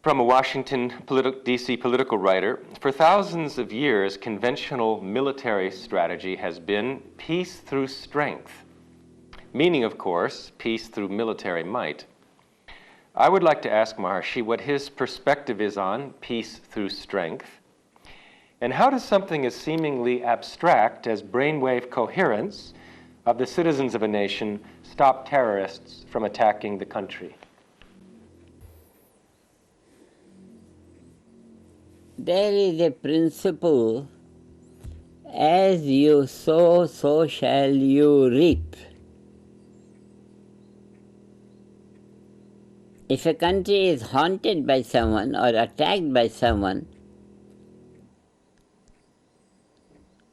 From a Washington, D.C. political writer, for thousands of years, conventional military strategy has been peace through strength, meaning, of course, peace through military might. I would like to ask Maharishi what his perspective is on peace through strength, and how does something as seemingly abstract as brainwave coherence of the citizens of a nation stop terrorists from attacking the country? There is a principle, as you sow, so shall you reap. If a country is haunted by someone or attacked by someone,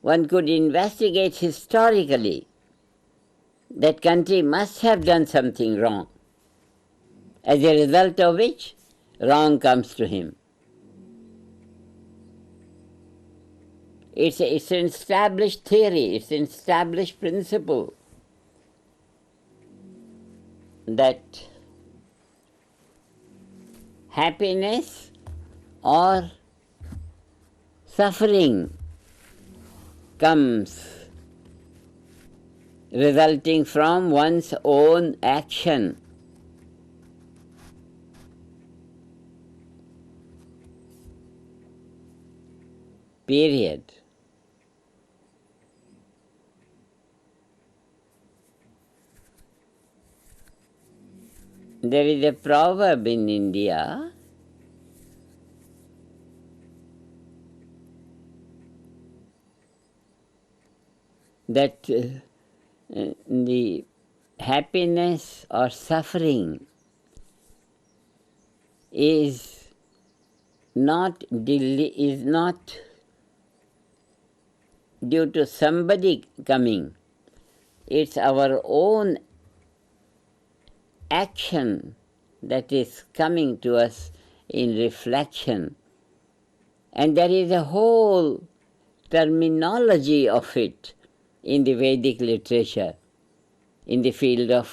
one could investigate historically. That country must have done something wrong, as a result of which wrong comes to him. It's an established theory, it's an established principle that happiness or suffering comes resulting from one's own action. Period. There is a proverb in India that the happiness or suffering is not due to somebody coming. It's our own action that is coming to us in reflection. And there is a whole terminology of it in the Vedic literature, in the field of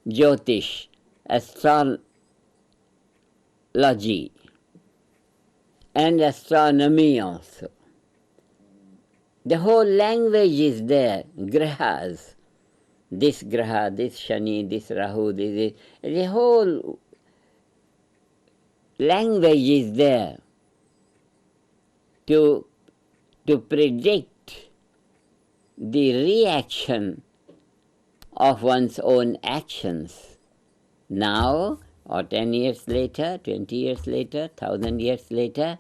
Jyotish, astrology, and astronomy also. The whole language is there, Grahas. This Graha, this Shani, this Rahu, the whole language is there to predict the reaction of one's own actions. Now, or 10 years later, 20 years later, 1,000 years later,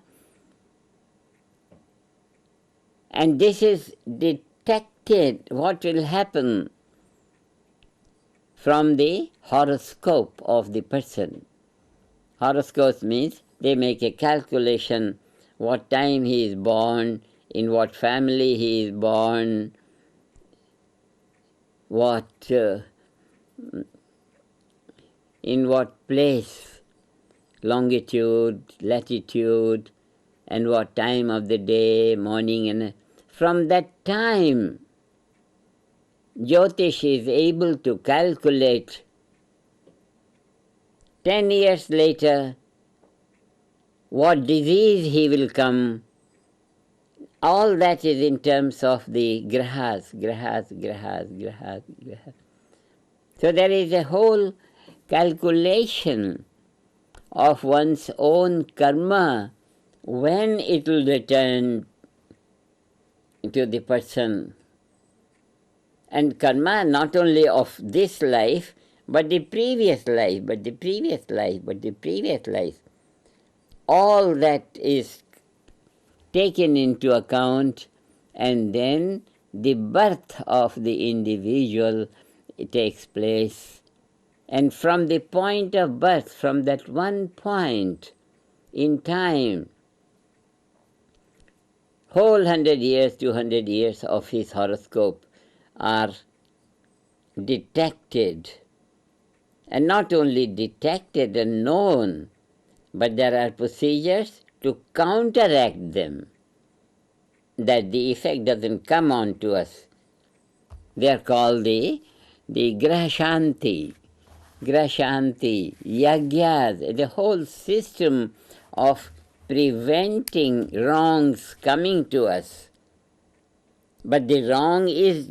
and this is detected what will happen from the horoscope of the person. Horoscope means they make a calculation what time he is born, in what family he is born, in what place, longitude, latitude, and what time of the day, morning, and from that time Jyotish is able to calculate 10 years later what disease he will come. All that is in terms of the grahas. So there is a whole calculation of one's own karma, when it will return to the person. And karma not only of this life, but the previous life, all that is taken into account, and then the birth of the individual takes place. And from the point of birth, from that one point in time, whole 100 years, 200 years of his horoscope are detected, and not only detected and known, but there are procedures to counteract them, that the effect doesn't come on to us. They are called the grahashanti, Grashanti, Yagyas, the whole system of preventing wrongs coming to us. But the wrong is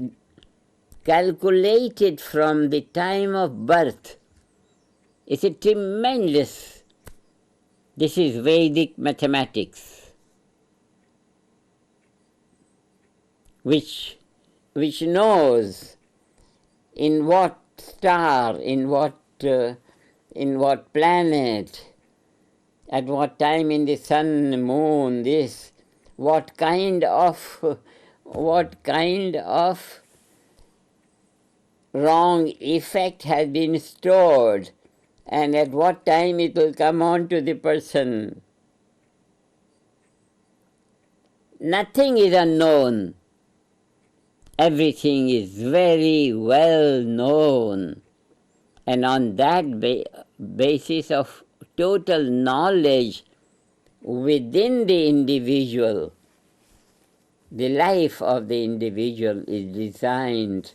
calculated from the time of birth. It's a tremendous, this is Vedic mathematics, which knows in what star, in what planet, at what time in the sun, moon, this, what kind of wrong effect has been stored, and at what time it will come on to the person. Nothing is unknown. Everything is very well known. And on that basis of total knowledge within the individual, the life of the individual is designed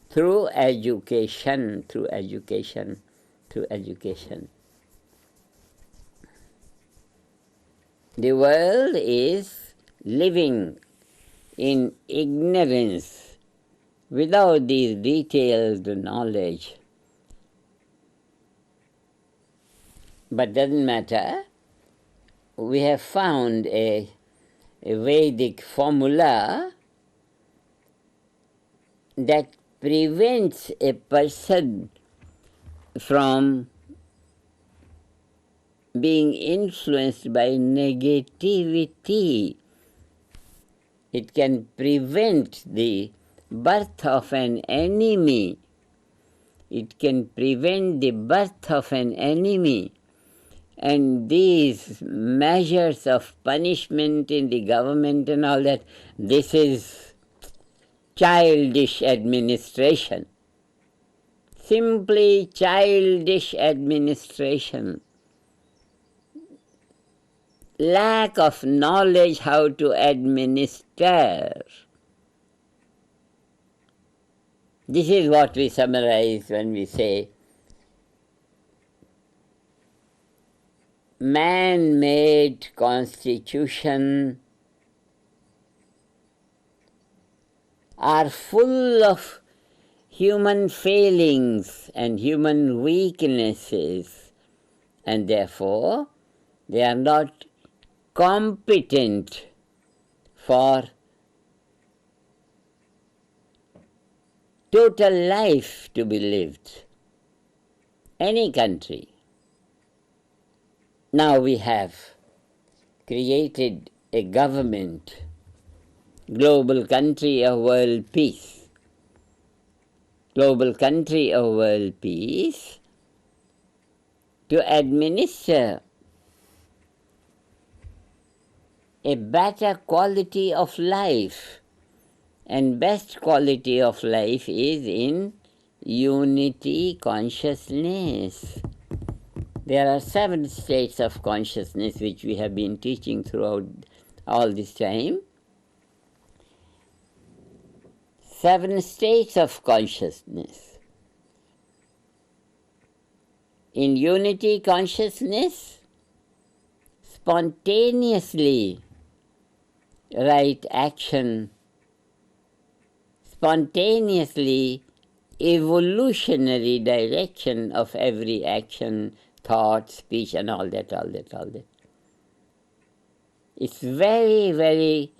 through education, through education, through education. The world is living in ignorance without this detailed knowledge. But doesn't matter. We have found a Vedic formula that prevents a person from being influenced by negativity. It can prevent the birth of an enemy. It can prevent the birth of an enemy. And these measures of punishment in the government and all that, this is childish administration. Simply childish administration. Lack of knowledge how to administer. This is what we summarize when we say man-made constitution are full of human failings and human weaknesses, and therefore they are not competent for total life to be lived. Any country. Now we have created a government, global country of world peace. Global country of world peace to administer a better quality of life. And best quality of life is in unity consciousness. There are 7 states of consciousness which we have been teaching throughout all this time. 7 states of consciousness. In unity consciousness, spontaneously right action, spontaneously evolutionary direction of every action, thought, speech, and all that. It's very, very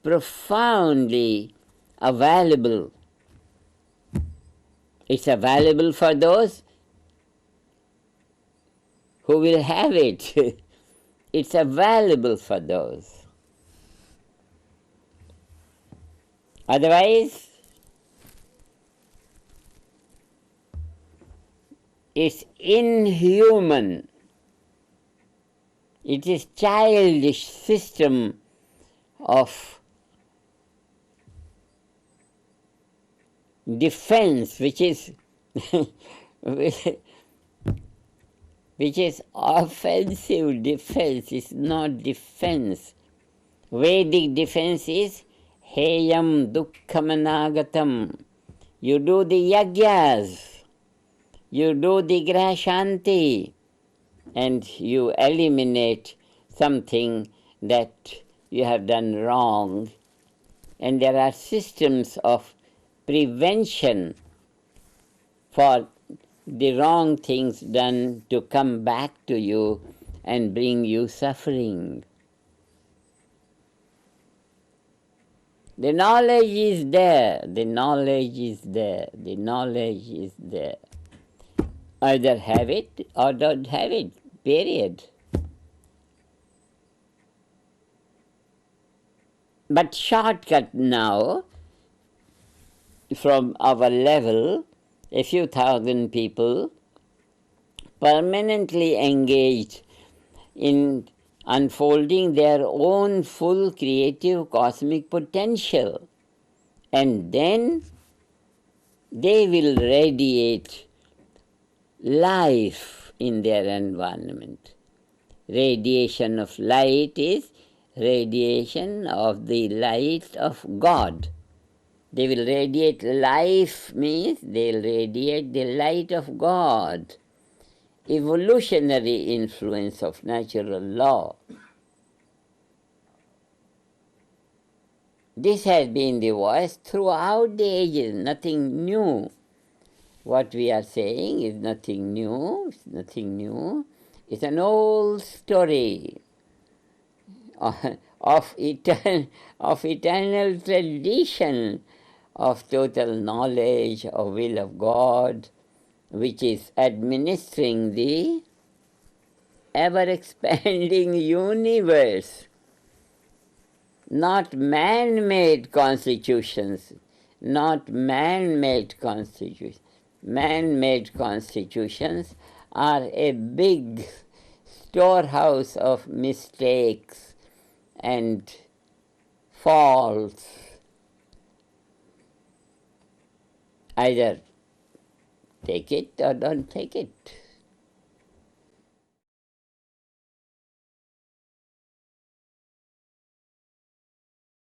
profoundly available. It's available for those who will have it. It's available for those. Otherwise, it's inhuman. It is childish system of defense, which is offensive defense. It's not defense. Vedic defense is heyam dukkhamanagatam. You do the yagyas. You do the Grahas and you eliminate something that you have done wrong. And there are systems of prevention for the wrong things done to come back to you and bring you suffering. The knowledge is there, the knowledge is there, the knowledge is there. Either have it or don't have it, period. But shortcut now, from our level, a few thousand people permanently engaged in unfolding their own full creative cosmic potential, and then they will radiate life in their environment. Radiation of light is radiation of the light of God. They will radiate life means they will radiate the light of God. Evolutionary influence of natural law. This has been the voice throughout the ages, nothing new. What we are saying is nothing new, it's nothing new. It's an old story of eternal tradition of total knowledge of will of God, which is administering the ever-expanding universe. Not man-made constitutions, not man-made constitutions. Man-made constitutions are a big storehouse of mistakes and faults. Either take it or don't take it.